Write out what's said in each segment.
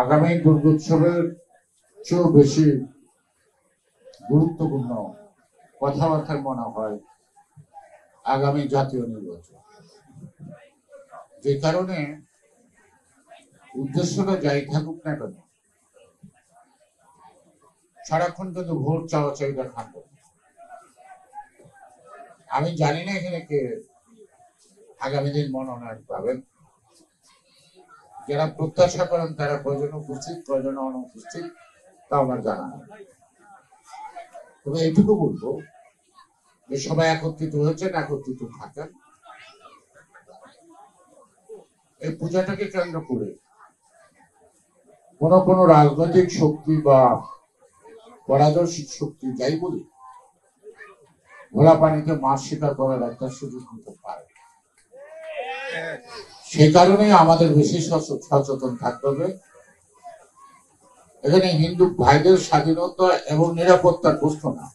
আগামী দুর্গোৎসবের চেয়েও বেশি গুরুত্বপূর্ণ কথাবার্তায় মনে হয় আগামী জাতীয় নির্বাচন। যে কারণে উদ্দেশ্যটা যাই থাকুক না কেন, সারাক্ষণ কিন্তু ভোট চাওয়া চাহিদা থাকবে। আমি জানি না এখানে কে আগামী দিন মনোনয়ন পাবেন। যারা প্রত্যাশা করেন তারা কয়জন উপস্থিত, কয়জন অনুপস্থিত তা আমার জানা নেই। তবে এইটুকু বলবো যে সবাই একত্রিত হয়েছেন, একত্রিত থাকেন। এই পূজাটাকে কেন্দ্র করে কোন রাজনৈতিক শক্তি বা পরাদর্শিক শক্তি যাই বলি, ঘোলা পানিতে মাছ শিকার করার একটা সুযোগ নিতে পারে। সে কারণে আমাদের বেশি সচেতন থাকতে হবে। এখানে হিন্দু ভাইদের স্বাধীনতা এবং নিরাপত্তার প্রশ্ন না,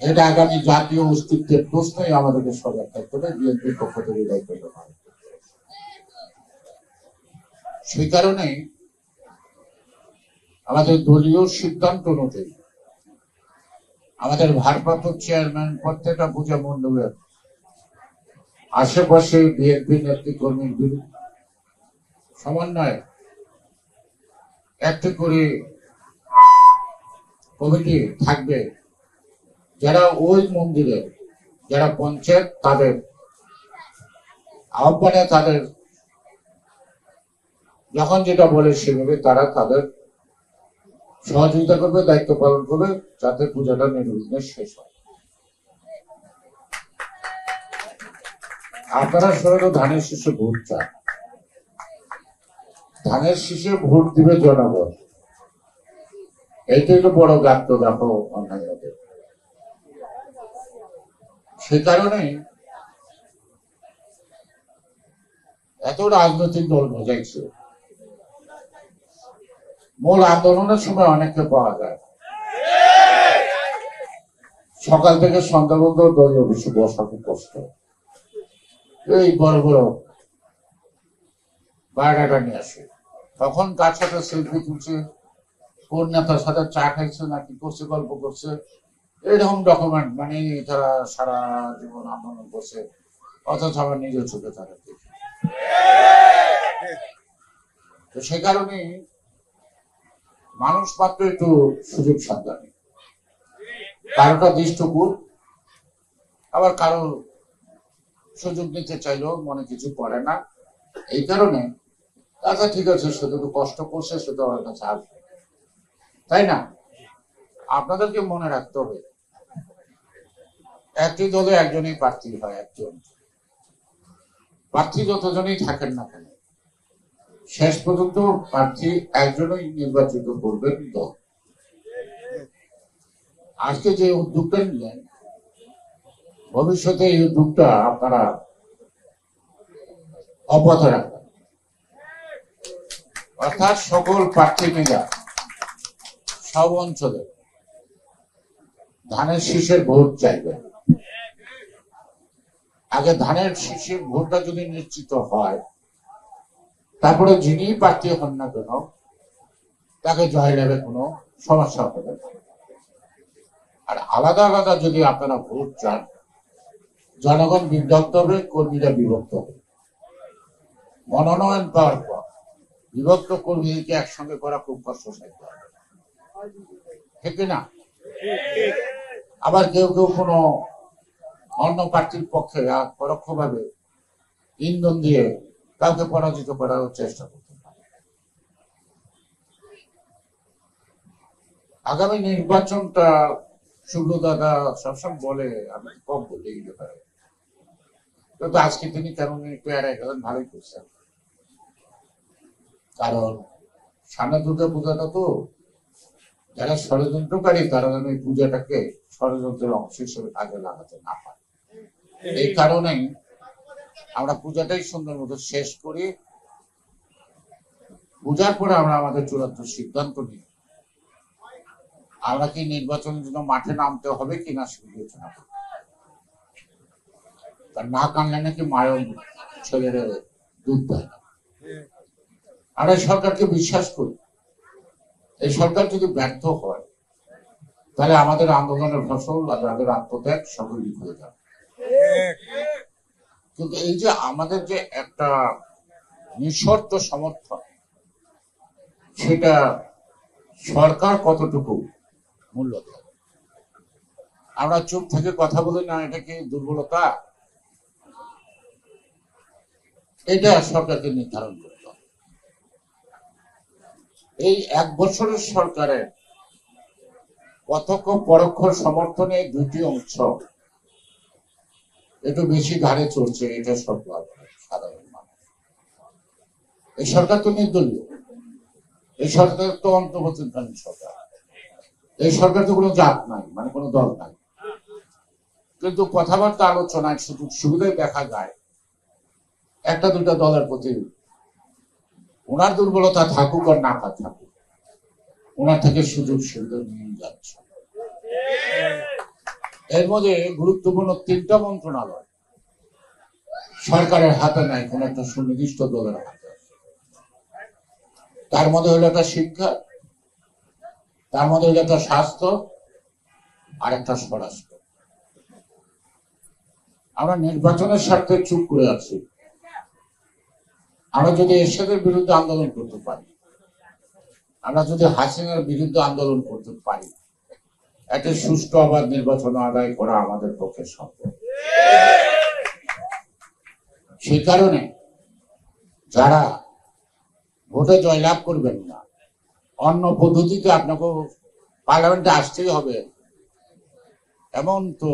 এটা আগামী জাতীয় অস্তিত্বের প্রশ্নই আমাদেরকে সজাগ থাকতে হবে। বিএনপির পক্ষ থেকে দায়িত্ব দেওয়া হয়। সেই কারণে আমাদের দলীয় সিদ্ধান্ত অনুযায়ী আমাদের ভারপ্রাপ্ত চেয়ারম্যান প্রত্যেকটা পূজা মণ্ডপের আশেপাশে বিএনপি নেতৃকর্মীর সমন্বয়ে একটি করে কমিটি থাকবে, যারা ওই মন্দিরের যারা পঞ্চায়েত তাদের আহ্বানে তাদের যখন যেটা বলে সেভাবে তারা তাদের সহযোগিতা করবে, দায়িত্ব পালন করবে, যাতে পূজাটা নির্বিঘ্নে শেষ হয়। আপনারা সবাই তো ধানের শীষে ভোট চান, ধানের শীষে ভোট দিবে জনগণ। এইটাই তো বড় গাত্র দেখো অন্যান্যদের। সে কারণেই এত রাজনৈতিক দল বোঝাইছে। মূল আন্দোলনের সময় অনেককে পাওয়া যায়, সকাল থেকে সন্ধ্যা পর্যন্ত দলীয় অফিসে বসা খুব কষ্ট। এই বড় বড় বায়োডাটা নিয়ে আসে, তখন কার সাথে সেলফি তুলছে, কোন নেতার সাথে চা খাইছে নাকি করছে, গল্প করছে, এরকম ডকুমেন্ট মানে তারা সারা জীবন আন্দোলন করছে, অথচ আমার নিজের চোখে তারা দেখি। তো সে কারণে মানুষ মাত্র একটু সুযোগ সন্ধানী, কারোটা দৃষ্টপুর, আবার কারো সুযোগ নিতে চাইলেও মনে কিছু পড়ে না। এই কারণে আচ্ছা ঠিক আছে, সে তো কষ্ট করছে, সে তো আমার কাছে আসবে, তাই না? আপনাদেরকে মনে রাখতে হবে, একটি দলে একজনই প্রার্থী হয়, একজন প্রার্থী যতজনই থাকেন না কেন, শেষ পর্যন্ত প্রার্থী একজনই নির্বাচিত করবেন দল। আজকে যে উদ্যোগটা নিলেন, ভবিষ্যতে এই উদ্যোগটা আপনারা অব্যাহত রাখবেন, অর্থাৎ সকল প্রার্থী মিলা সব অঞ্চলে ধানের শীষের ভোট চাইবেন। আগে ধানের শীষের ভোটটা যদি নিশ্চিত হয়, তারপরে যিনি প্রার্থী হন না কেন তাকে জয়লাভে কোনো সমস্যা হবে না। আর আলাদা আলাদা যদি আপনারা ভোট চান, জনগণ বিভক্ত হবে, কর্মীরা বিভক্ত হবে। মনোনয়ন পাওয়ার পর বিভক্ত কর্মীদেরকে একসঙ্গে করা খুব কষ্টসাধ্য হবে, ঠিক না? আবার কেউ কেউ কোনো অন্য প্রার্থীর পক্ষে পরোক্ষভাবে ইন্ধন দিয়ে কাউকে পরাজিত করার চেষ্টা করতে পারে। আগামী নির্বাচনটা সুব্রতদা সবসময় বলে, আমি কম বলি এই ব্যাপারে, কিন্তু আজকে তিনি কেমন একটু এড়াই গেলেন, ভালোই করছেন। কারণ সামনে দুর্গা পূজাটা তো, যারা ষড়যন্ত্রকারী তারা যেন এই পূজাটাকে ষড়যন্ত্রের অংশ হিসেবে কাজে লাগাতে না পারে। এই কারণেই আমরা পূজাটাই সুন্দর মতো শেষ করি, পূজার পরে আমরা আমাদের চূড়ান্ত সিদ্ধান্ত নিই আমরা কি নির্বাচনের জন্য মাঠে নামতে হবে কিনা সে বিবেচনা করি। না কানলে নাকি মায়ের ছেলের দুধ দেয় না। আর এই সরকারকে বিশ্বাস করি। এই সরকার যদি ব্যর্থ হয় তাহলে আমাদের আন্দোলনের ফসল আর আমাদের আত্মত্যাগ সকল হয়ে যাবে। কিন্তু এই যে আমাদের যে একটা নিঃশর্ত সমর্থন, সেটা সরকার কতটুকু মূল্য দেয়? আমরা চুপ থেকে কথা বলি না, এটা কি দুর্বলতা? এটা সরকারকে নির্ধারণ করতে হবে। এই 1 বছরের সরকারের প্রত্যক্ষ পরোক্ষ সমর্থনে দুটি অংশ একটু বেশি ঘাড়ে চলছে, এটা সরকার সাধারণ মানুষ। এই সরকার তো নির্দলীয়, এই সরকার তো অন্তর্বর্তীকালীন সরকার, এই সরকার তো কোনো জাত নাই, মানে কোনো দল নাই। কিন্তু কথাবার্তা আলোচনায় সুযোগ সুবিধায় দেখা যায় একটা দুটা দলের প্রতি ওনার দুর্বলতা থাকুক আর না থাকুক, ওনার থেকে সুযোগ সুবিধা নিয়ে যাচ্ছে। এর মধ্যে গুরুত্বপূর্ণ 3টা মন্ত্রণালয় সরকারের হাতে নাই, কোন একটা সুনির্দিষ্ট দলের হাতে। তার মধ্যে হলো একটা শিক্ষা, তার মধ্যে হলো একটা স্বাস্থ্য, আর একটা স্বরাষ্ট্র। আমরা নির্বাচনের স্বার্থে চুপ করে আছি। আমরা যদি এরশাদের বিরুদ্ধে আন্দোলন করতে পারি, আমরা যদি হাসিনার বিরুদ্ধে আন্দোলন করতে পারি, একটা সুষ্ঠু অবাধ নির্বাচন আদায় করা আমাদের পক্ষে সম্ভব। সেই কারণে যারা ভোটে জয়লাভ করবেন না, অন্য পদ্ধতিতে আপনাকে পার্লামেন্টে আসতেই হবে এমন তো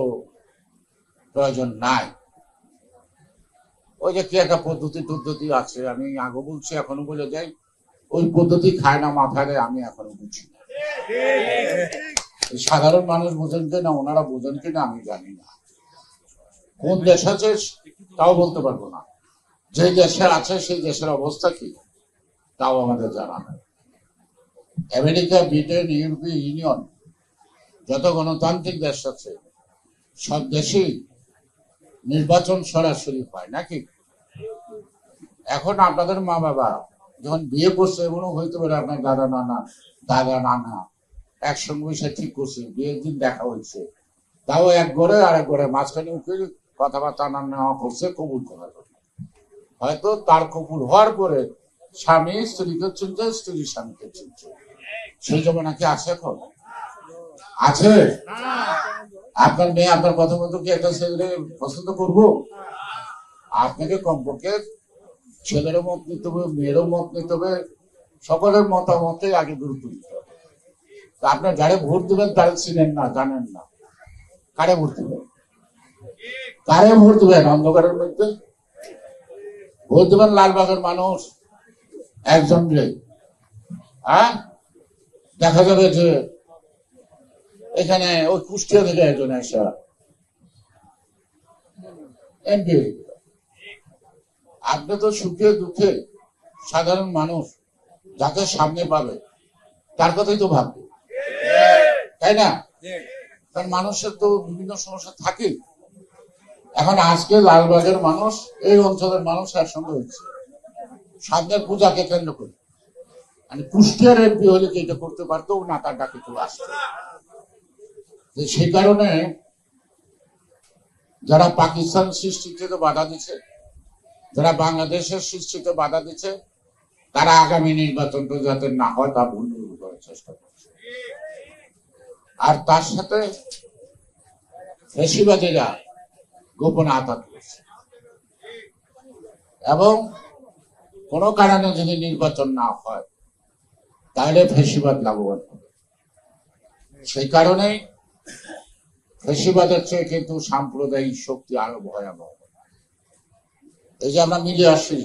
প্রয়োজন নাই। ওই যে কি একটা পদ্ধতি আছে, আমি আগে বলছি এখনো বলে যাই, ওই পদ্ধতি খায় না মাথায়, আমি এখনো বুঝি না। সাধারণ মানুষ বোঝেন কিনা, ওনারা বোঝেন কিনা আমি জানি না। কোন দেশ আছে তাও বলতে পারবো না, যে দেশে আছে সেই দেশের অবস্থা কি তাও আমাদের জানা নেই। আমেরিকা, ব্রিটেন, ইউরোপীয় ইউনিয়ন, যত গণতান্ত্রিক দেশ আছে সব দেশেই নির্বাচন সরাসরি হয় নাকি? এখন আপনাদের মা বাবা যখন বিয়ে করছে, এমনও হইতে পারে আপনার দাদা নানা একসঙ্গে বসে ঠিক করছে, বিয়ের দিন দেখা হয়েছে, তাও এক ঘরে আর এক ঘরে মাঝখানে উকিল কথাবার্তা নেওয়া করছে কবুল করার জন্য। হয়তো তার কবুল হওয়ার পরে স্বামী স্ত্রীকে চিনছে, স্ত্রী স্বামীকে চিনছে। সেই জন্য নাকি আছে? এখন আছে? আপনার মেয়ে আপনার কথা মতো কি একটা ছেলে পছন্দ করবো? আপনাকে কমপক্ষে ছেলেরও মত নিতে হবে, মেয়েরও মত নিতে হবে, সকলের মতামতে আগে গুরুত্ব দিতে হবে। আপনার যারে ভোট দেবেন তারে চিনেন না, জানেন না, কারে ভোট দেবেন? কারে ভোট দেবেন? অন্ধকারের মধ্যে ভোট দেবেন লালবাগের মানুষ একজন রে, দেখা যাবে যে এখানে ওই কুষ্টিয়া থেকে একজন এসে এমপি। আপনি তো সুখে দুঃখে সাধারণ মানুষ যাকে সামনে পাবে তার কথাই তো ভাববে, তাই না? কারণ মানুষের তো বিভিন্ন সমস্যা থাকে। এখন আজকে লালবাগের মানুষ, এই অঞ্চলের মানুষ একসঙ্গে হচ্ছে সামনের পূজাকে কেন্দ্র করে, মানে কুষ্টিয়ার এমপি হলে কি এটা করতে পারতো না, তার ডাকে চলে আসতো। সেই কারণে যারা পাকিস্তান সৃষ্টিতে বাধা দিচ্ছে, যারা বাংলাদেশের সৃষ্টিতে বাধা দিচ্ছে, তারা আগামী নির্বাচনটা যাতে না হয় তা ভুল করার চেষ্টা করছে। আর তার সাথে ফ্যাসিবাদীরা গোপনে আঘাত করছে, এবং কোন কারণে যদি নির্বাচন না হয় তাহলে ফ্যাসিবাদ লাভবান হবে। সেই কারণেই ফ্যাসিবাদের চেয়ে কিন্তু সাম্প্রদায়িক শক্তি আরো ভয়াবহ। এই যে আমরা মিলে আসি,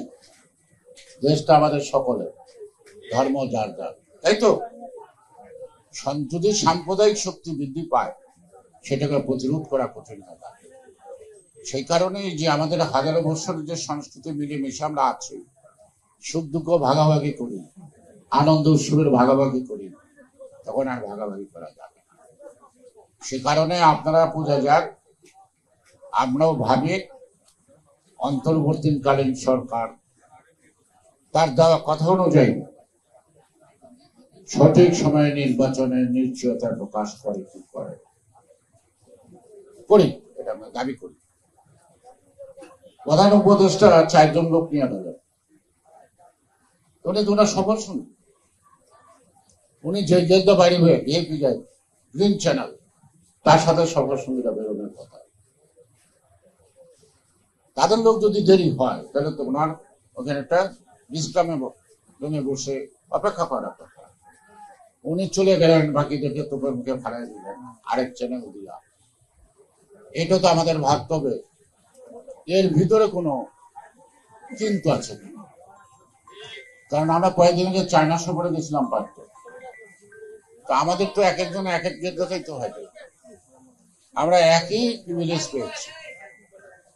দেশটা আমাদের সকলের, ধর্ম যার যার, তাই তো? যদি সাম্প্রদায়িক শক্তি বৃদ্ধি পায় সেটাকে প্রতিরোধ করা কঠিন হয়। সেই কারণেই যে আমাদের হাজারো বছরের যে সংস্কৃতি মিলেমিশে আমরা আছি, সুখ দুঃখ ভাগাভাগি করি, আনন্দ উৎসবের ভাগাভাগি করি, তখন আর ভাগাভাগি করা যাবে না। সে কারণে আপনারা বোঝা যাক, আমরাও ভাবি অন্তর্বর্তীকালীন সরকার তার দেওয়া কথা অনুযায়ী সঠিক সময়ে নির্বাচনের নিশ্চয়তা প্রকাশ করে কি করে করি, এটা আমরা দাবি করি। প্রধান উপদেষ্টা 4 জন লোক নিয়ে গেল, উনি দুটা সফল শুনুন। উনি যে গেদ্য বাড়ি হয়ে বিএপি যায় গ্রিন চ্যানেল, তার সাথে সফল সঙ্গীরা বেরোনোর কথা। তাদের লোক যদি দেরি হয় তাহলে তো ওনার ওখানে একটা বিশ্রামে রুমে বসে অপেক্ষা করার কথা। উনি চলে গেলেন, বাকিদেরকে তোপের মুখে ফাড়াই দিলেন আরেক চ্যানেল দিয়া। এটা তো আমাদের ভাবতে হবে এর ভিতরে কোনো কিন্তু আছে কিনা। কারণ আমরা কয়েকদিন আগে চায়না সফরে গেছিলাম পারতো, তো আমাদের তো এক একজন এক এক দেখাই তো হয়, আমরা একই প্রিভিলেজ পেয়েছি।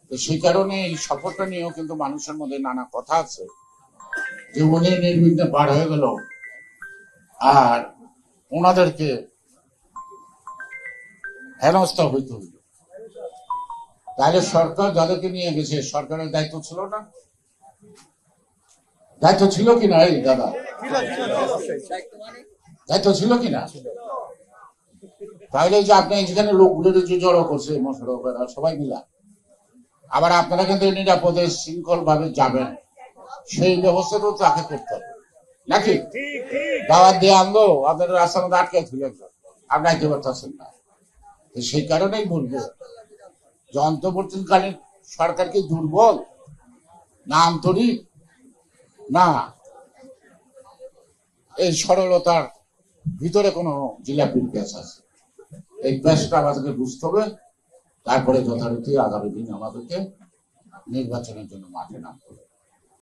তো সেই কারণে এই সফরটা নিয়েও কিন্তু মানুষের মধ্যে নানা কথা আছে যে উনি নির্বিঘ্নে পার হয়ে গেল আর ওনাদেরকে হেনস্থা হইতে হইল। তাহলে সরকার যাদেরকে নিয়ে গেছে সরকারের দায়িত্ব ছিল না? দায়িত্ব ছিল কিনা? এই দাদা, দায়িত্ব ছিল কিনা? তাহলে যে আপনি যেখানে লোকগুলো যে জড়ো করছে মোশাররফেরা সবাই মিলা, আবার আপনারা কিন্তু নিরাপদে শৃঙ্খল ভাবে যাবেন, সেই ব্যবস্থাটাও তাকে করতে হবে নাকি? দাওয়াত দিয়ে আনলো, আপনাদের রাস্তার মধ্যে আটকে ছিলেন, আপনি আইতে পারতেছেন না। সেই কারণেই বলবো যে অন্তর্বর্তীকালীন সরকার কি দুর্বল না আন্তরিক, না এই সরলতার ভিতরে কোনো জিলাপির পেঁচ আছে? এই পেঁচটা আমাদেরকে বুঝতে হবে, তারপরে যথারীতি আগামী দিন আমাদেরকে নির্বাচনের জন্য মাঠে নামতে হবে।